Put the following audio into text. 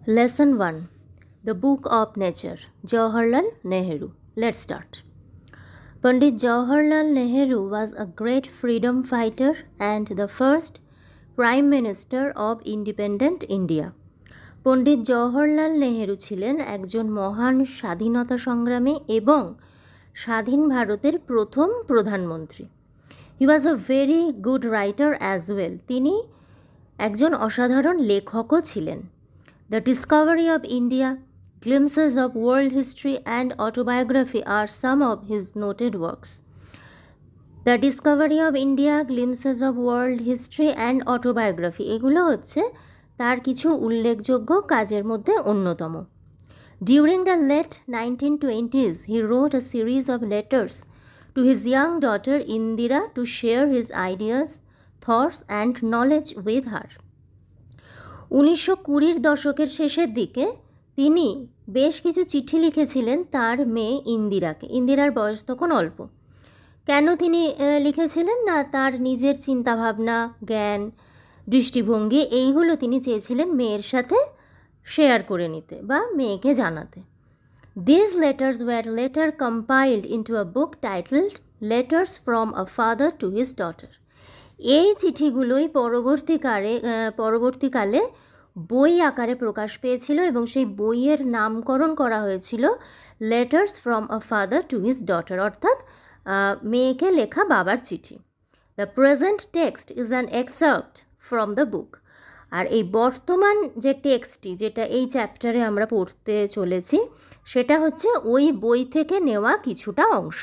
Lesson 1. The Book of Nature. Jawaharlal Nehru. Let's start. Pandit Jawaharlal Nehru was a great freedom fighter and the first Prime Minister of Independent India. Pandit Jawaharlal Nehru ছিলেন একজন মহান স্বাধীনতা সংগ্রামী এবং স্বাধীন ভারতের প্রথম প্রধানমন্ত্রী। He was a very good writer as well. তিনি একজন অসাধারণ লেখকও ছিলেন। The Discovery of India, Glimpses of World History and Autobiography are some of his noted works. The Discovery of India, Glimpses of World History and Autobiography এগুলো হচ্ছে তার কিছু উল্লেখযোগ্য কাজের মধ্যে অন্যতম। During the late 1920s, he wrote a series of letters to his young daughter Indira to share his ideas, thoughts and knowledge with her. 1920 দশকের শেষের দিকে তিনি বেশ কিছু চিঠি লিখেছিলেন তার মেয়ে ইন্দিরাকে। ইন্দিরার বয়স তখন অল্প। কেন তিনি লিখেছিলেন? না, তার নিজের চিন্তাভাবনা, জ্ঞান, দৃষ্টিভঙ্গি এইগুলো তিনি চেয়েছিলেন মেয়ের সাথে শেয়ার করে নিতে বা মেয়েকে জানাতে। These letters were later compiled into a book titled Letters from a Father to His Daughter. এই চিঠিগুলোই পরবর্তীকালে বই আকারে প্রকাশ পেয়েছিল এবং সেই বইয়ের নামকরণ করা হয়েছিল letters from a father to his daughter, অর্থাৎ মেয়েকে লেখা বাবার চিঠি। The present text is an excerpt from the book. আর এই বর্তমান যে টেক্সটটি, যেটা এই চ্যাপ্টারে আমরা পড়তে চলেছি, সেটা হচ্ছে ওই বই থেকে নেওয়া কিছুটা অংশ।